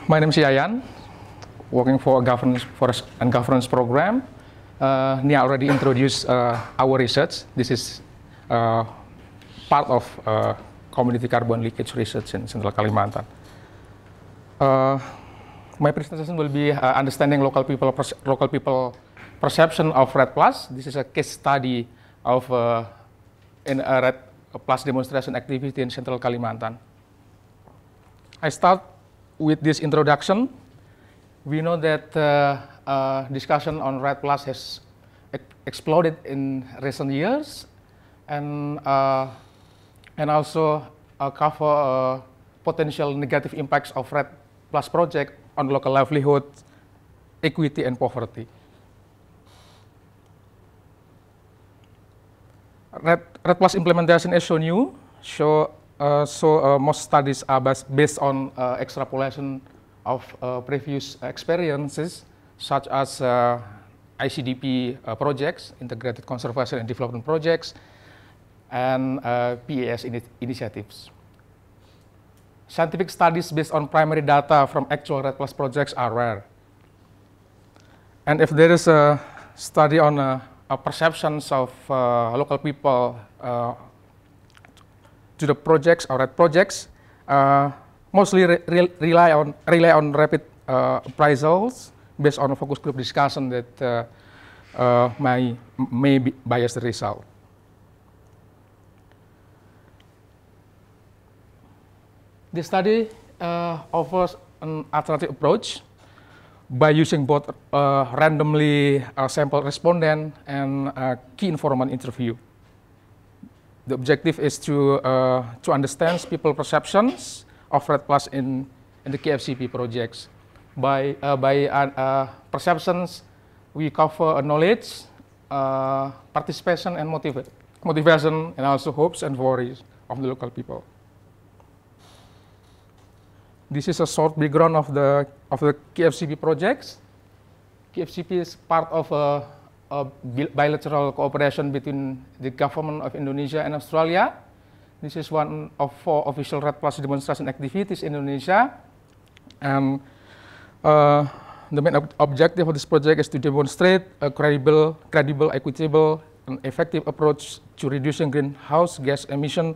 My name is Yayan, working for a governance forest and governance program. Nia already introduced our research. This is part of community carbon leakage research in Central Kalimantan. My presentation will be understanding local people perception of REDD+. This is a case study of in a REDD+ demonstration activity in Central Kalimantan. I start with this introduction. We know that discussion on REDD+ has exploded in recent years, and also cover potential negative impacts of REDD+ project on local livelihood, equity, and poverty. REDD+ implementation is so new, so most studies are based on extrapolation of previous experiences, such as ICDP projects, Integrated Conservation and Development Projects, and PES initiatives. Scientific studies based on primary data from actual REDD+ projects are rare. And if there is a study on perceptions of local people to the projects or REDD projects, mostly rely on rapid appraisals based on a focus group discussion that may bias the result. This study offers an alternative approach by using both randomly sampled respondent and key informant interview. The objective is to understand people perceptions of REDD+ in the KFCP projects. By perceptions, we cover knowledge, participation, and motivation, and also hopes and worries of the local people. This is a short background of the KFCP projects. KFCP is part of a bilateral cooperation between the government of Indonesia and Australia. This is one of 4 official REDD+ demonstration activities in Indonesia. And the main objective of this project is to demonstrate a credible, equitable, and effective approach to reducing greenhouse gas emission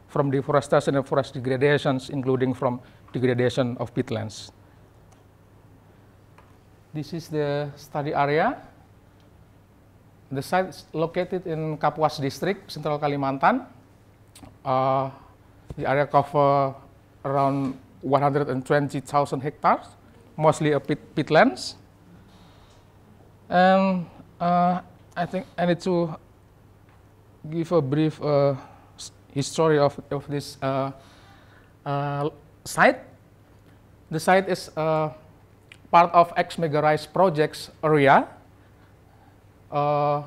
from deforestation and forest degradations, including from degradation of peatlands. This is the study area. The site is located in Kapuas District, Central Kalimantan. The area covers around 120,000 hectares, mostly peatlands. And I think I need to give a brief history of this site. The site is part of ex-Megarise projects area. The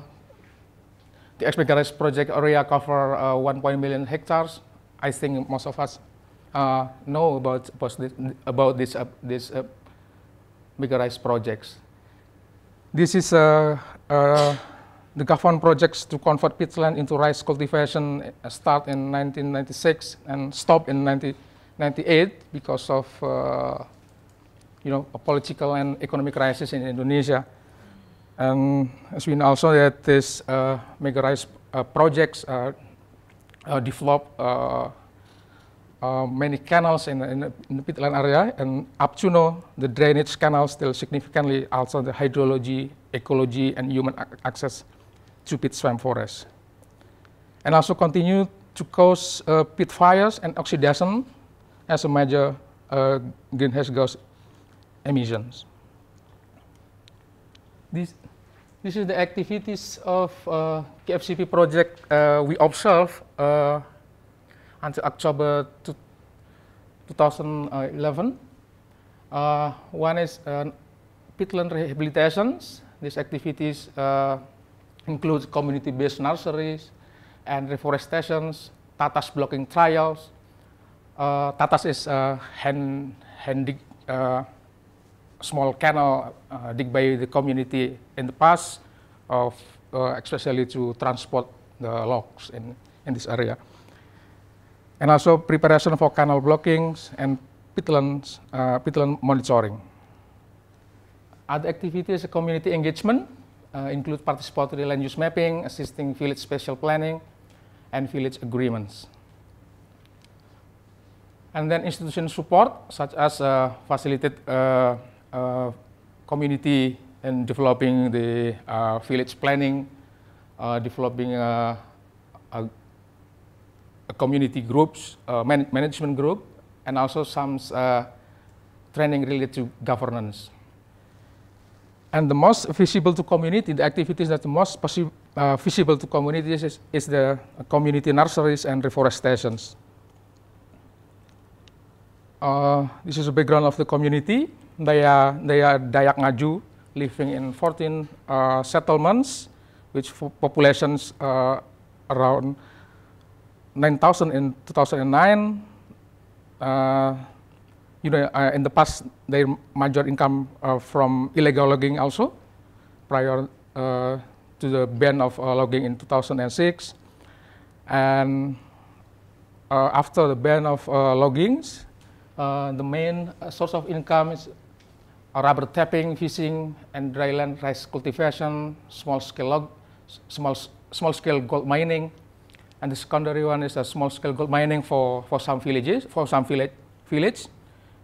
ex-Megarise project area cover 1 million hectares. I think most of us know about this Megarise projects. This is the government projects to convert peatland into rice cultivation start in 1996 and stop in 1998 because of a political and economic crisis in Indonesia. And as we know also that this Megarise projects develop many canals in the peatland area, and up to now the drainage canals still significantly alter the hydrology, ecology, and human access to peat swamp forests, and also continue to cause peat fires and oxidation as a major greenhouse gas emissions. This is the activities of KFCP project we observe until October 2011. One is peatland rehabilitations. These activities include community-based nurseries and reforestations, tatas blocking trials. Tatas is hand-dig small canal dig by the community in the past, especially to transport the logs in this area. And also preparation for canal blockings and peatland monitoring. Other activities, community engagement, include participatory land use mapping, assisting village spatial planning, and village agreements. And then institution support, such as facilitate community in developing the village planning, developing a community groups, management group, and also some training related to governance. And the most visible to community, the activities that the most visible to communities is the community nurseries and reforestations. This is a background of the community. They are Dayak Ngaju, living in 14 settlements, which populations around 9,000 in 2009. In the past, their major income from illegal logging also, prior to the ban of logging in 2006. And after the ban of loggings, the main source of income is rubber tapping, fishing, and dryland rice cultivation, small-scale gold mining, and the secondary one is a small-scale gold mining for some villages, village,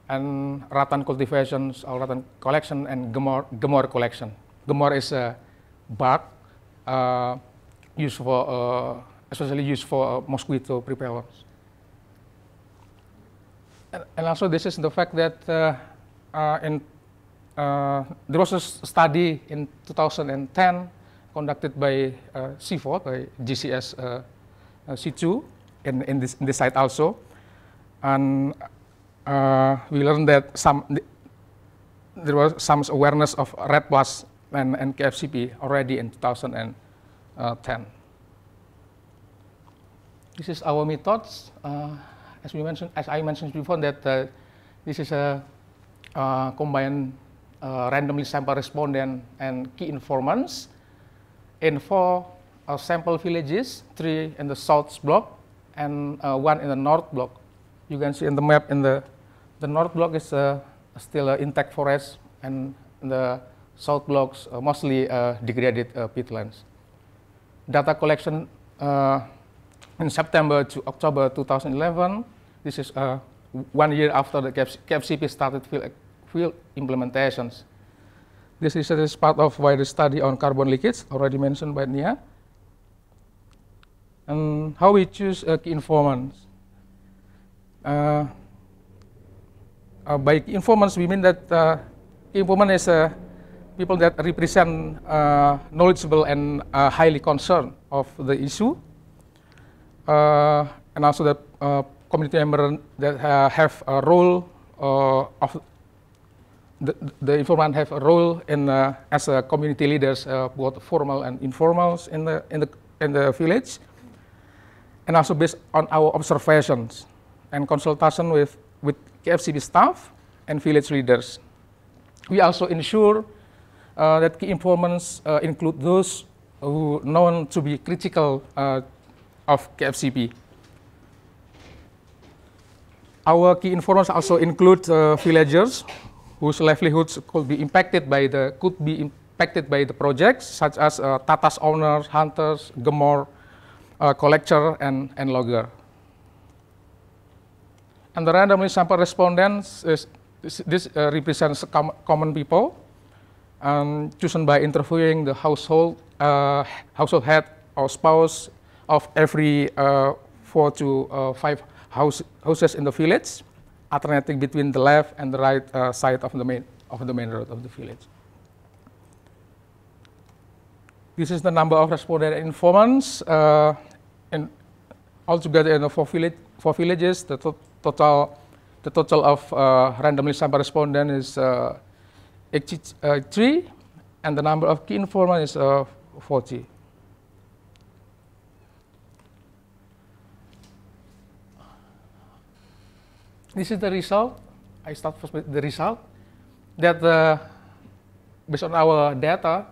and rattan cultivations, or rattan collection, and gemor collection. Gemor is a bark used for, especially used for mosquito repellents. And also, this is the fact that there was a study in 2010 conducted by CIFO, by GCS C2, in this site also, and we learned that there was some awareness of REDD+ and KFCP already in 2010. This is our methods. As I mentioned before, that this is a combined randomly sample respondent and key informants in 4 sample villages, 3 in the south block and 1 in the north block. You can see in the map, in the north block is still intact forest, and the south blocks mostly degraded peatlands. Data collection in September to October 2011. This is 1 year after the KFCP started field implementations. This is part of wider study on carbon leakage, already mentioned by Nia. And how we choose key informants. By key informants, we mean that key informant is people that represent knowledgeable and highly concerned of the issue, and also that community members that have a role of the informant have a role in as a community leaders, both formal and informals in the village, and also based on our observations and consultation with KFCP staff and village leaders. We also ensure that key informants include those who are known to be critical of KFCP. Our key informants also include villagers whose livelihoods could be impacted by the projects, such as tatas owners, hunters, gemor collector, and logger. And the randomly sample respondents represents common people, chosen by interviewing the household head or spouse of every 4 to 5 houses in the village, alternating between the left and the right side of the main road of the village. This is the number of respondent informants, and altogether in the 4 villages, the total of randomly sample respondent is 83, and the number of key informants is 40. This is the result. I start first with the result. That based on our data,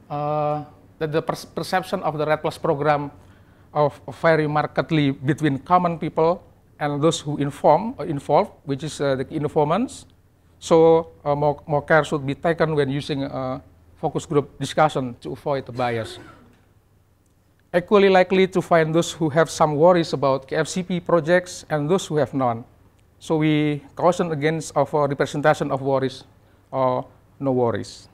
that the perception of the REDD+ program vary markedly between common people and those who involved, which is the key informants. So more care should be taken when using focus group discussion to avoid the bias. Equally likely to find those who have some worries about KFCP projects and those who have none. So we caution against representation of worries or no worries.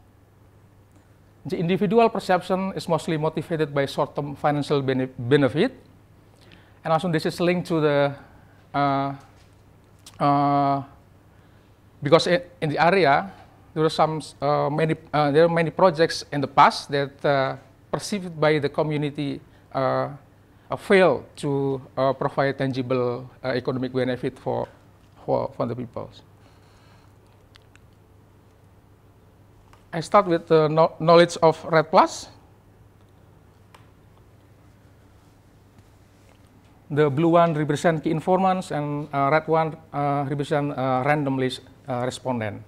The individual perception is mostly motivated by short-term financial benefit, and also this is linked to the because in the area there are many projects in the past that perceived by the community fail to provide tangible economic benefit for the people. I start with the knowledge of REDD+. The blue one represents key informants, and red one represents randomly respondent.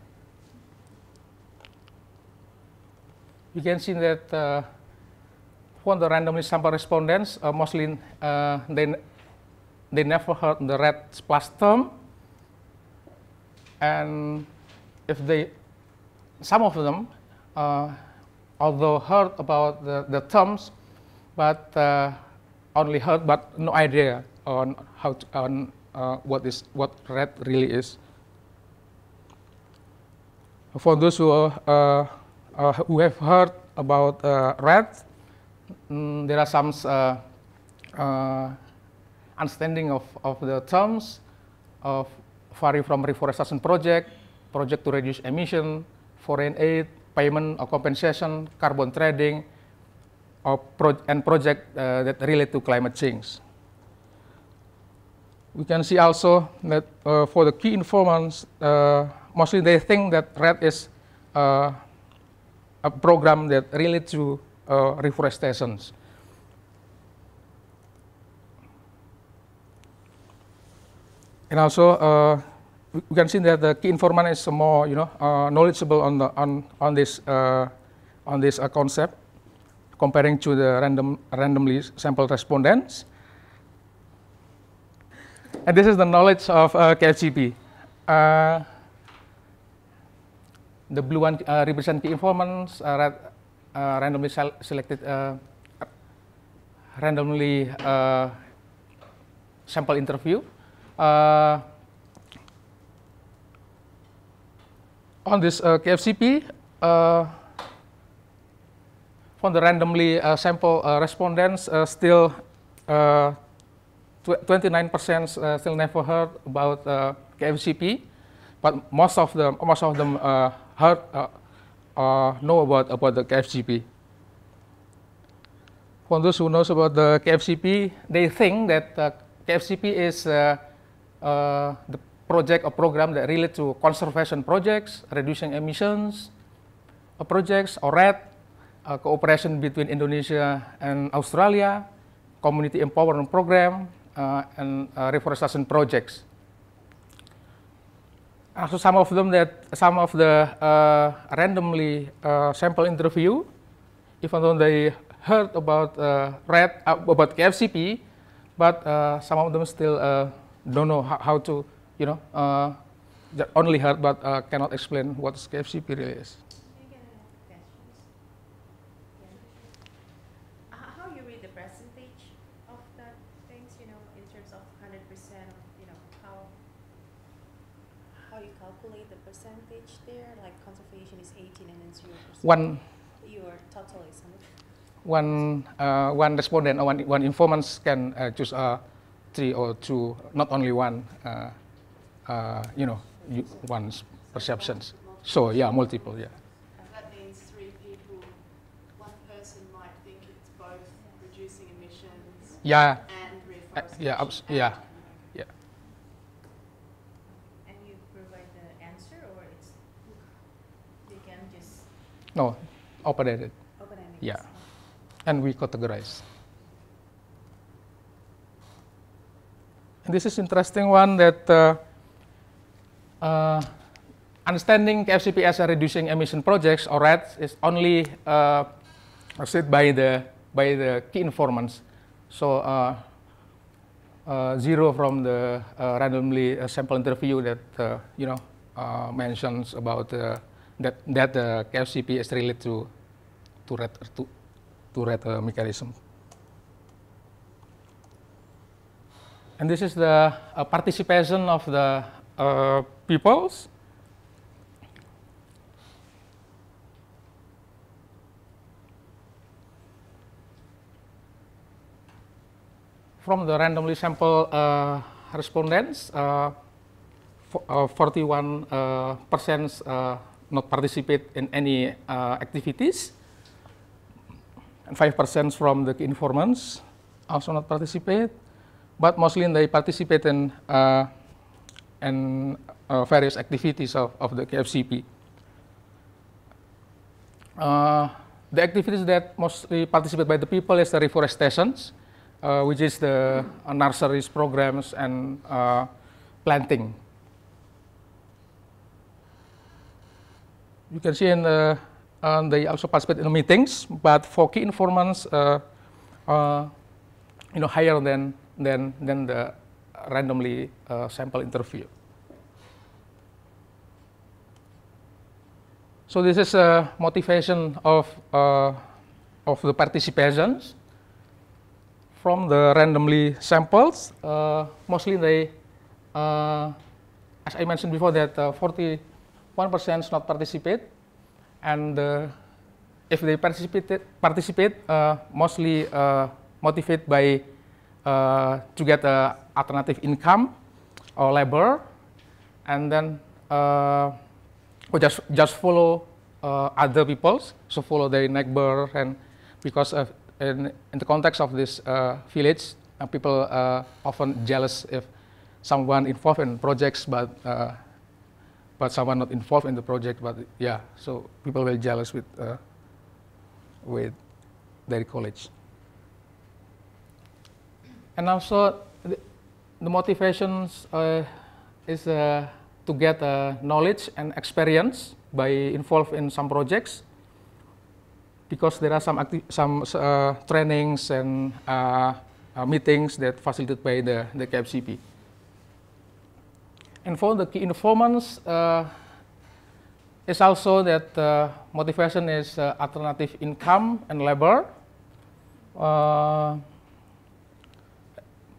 You can see that for the randomly sample respondents, mostly they never heard the REDD+ term, and if some of them, although heard about the terms, but only heard but no idea on how to, what REDD really is. For those who have heard about REDD, there are some understanding of the terms of vary from reforestation project to reduce emission, foreign aid, payment or compensation, carbon trading, and project that relate to climate change. We can see also that for the key informants, mostly they think that REDD is a program that relates to reforestation. And also, we can see that the key informant is more, knowledgeable on this concept, comparing to the randomly sampled respondents. And this is the knowledge of KFCP. The blue one represents key informants, randomly selected, randomly sample interview. On this KFCP, for the randomly sample respondents, still 29% still never heard about KFCP, but most of them heard know about the KFCP. For those who knows about the KFCP, they think that KFCP is the project or program that relate to conservation projects, reducing emissions projects, or REDD, cooperation between Indonesia and Australia, community empowerment program, and reforestation projects. So some of the randomly sample interview, even though they heard about REDD, about KFCP, but some of them still don't know how to, only heard but cannot explain what KFCP really is. How you read the percentage of that things, in terms of 100% of, how you calculate the percentage there, like conservation is 18 and then 0%. Your total is 100. One respondent or one informant can choose 3 or 2, not only one, one's perceptions. So yeah, multiple, yeah. And that means 3 people, one person might think it's both reducing emissions and reforestation. Yeah. And you provide the answer, or they can just No, open-ended. Open-ended. Yeah, and we categorize. And this is interesting one that understanding KFCP as a reducing emission projects or REDD is only said by the key informants. So 0 from the randomly sample interview that mentions about that the KFCP is related to red mechanism. And this is the participation of the peoples. From the randomly sample respondents, 41% not participate in any activities, and 5% from the informants also not participate, but mostly they participate in various activities of the KFCP. The activities that mostly participate by the people is the reforestations, which is the nurseries programs and planting. You can see they also participate in the meetings, but for key informants, higher than the randomly sample interview. So this is a motivation of the participations. From the randomly samples, mostly they, as I mentioned before, that 41% not participate, and if they participate, mostly motivated by to get alternative income or labor, and then just follow other peoples, so follow their neighbor, and because in the context of this village, people often jealous if someone involved in projects, but someone not involved in the project. But yeah, so people will jealous with their college. And also the motivations is to get knowledge and experience by involved in some projects, because there are some trainings and meetings that facilitated by the KFCP. And for the key informants, is also that motivation is alternative income and labor,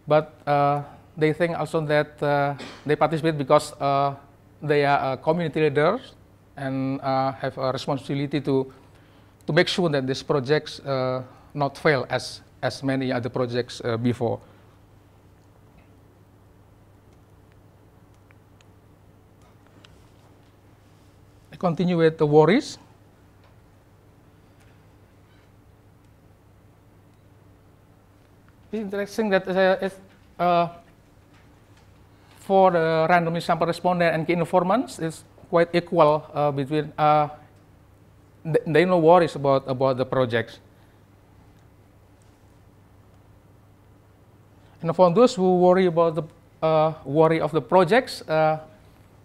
but they think also that they participate because they are community leaders and have a responsibility to make sure that these projects not fail as many other projects before. I continue with the worries. It's interesting that for the randomly sample respondent and key informants, it's quite equal between. They no worries about the projects. And for those who worry about the worry of the projects,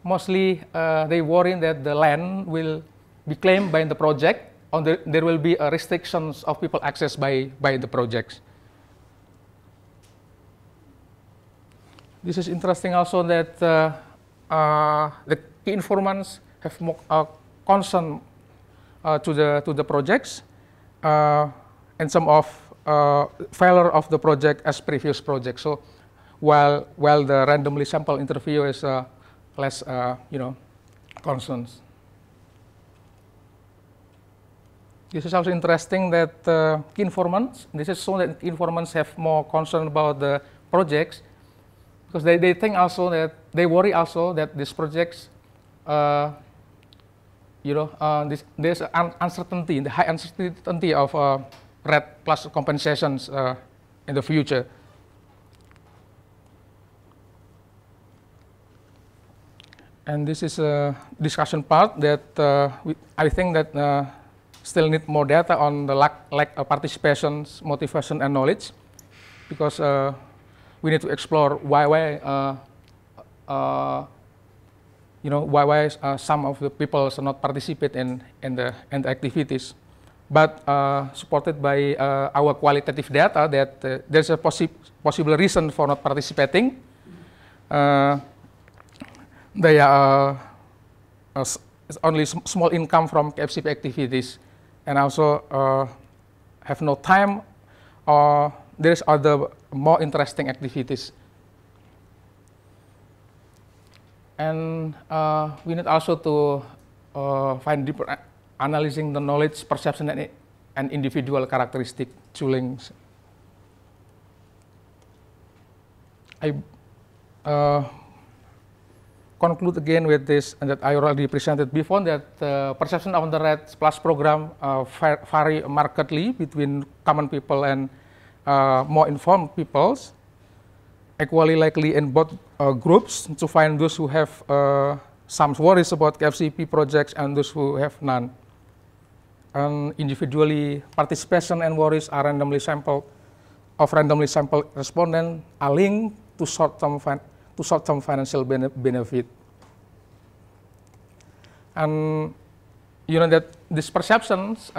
mostly they worry that the land will be claimed by the project, or there will be restrictions of people access by the projects. This is interesting also that the key informants have more concern to the projects, and some of failure of the project as previous projects. So while the randomly sample interview is less concerns. This is also interesting that key informants. This is so that informants have more concern about the projects, because they think also that they worry also that these projects. There's uncertainty, the high uncertainty of RED plus compensations in the future. And this is a discussion part that I think that still need more data on the lack of participation, motivation, and knowledge, because we need to explore why some of the people not participate in the activities. but supported by our qualitative data that there's a possible reason for not participating. They are only small income from KFCP activities, and also have no time, or there's other more interesting activities. And we need also to find deeper analyzing the knowledge, perception, and individual characteristic toolings. I conclude again with this, and that I already presented before, that the perception of the REDD+ program vary markedly between common people and more informed peoples, equally likely in both groups to find those who have some worries about KFCP projects and those who have none. And individually, participation and worries are randomly sampled respondents are linked to short-term financial benefit. And you know that these perceptions,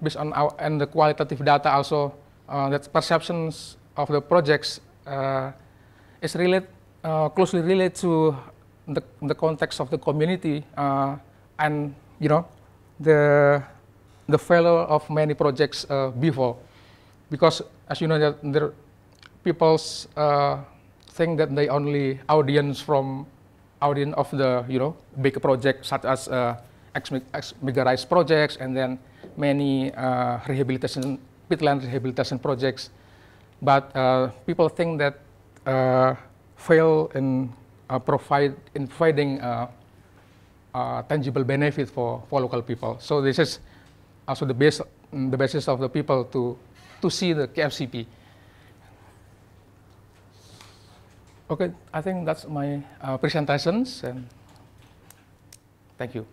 based on and the qualitative data also, that perceptions of the projects is closely related to the context of the community, and you know the failure of many projects before, because as you know that there people's think that they only audience of the big projects such as ex-megaRISE projects, and then many peatland rehabilitation projects, but people think that fail in providing tangible benefit for local people. So this is also the basis of the people to see the KFCP. Okay, I think that's my presentations, and thank you.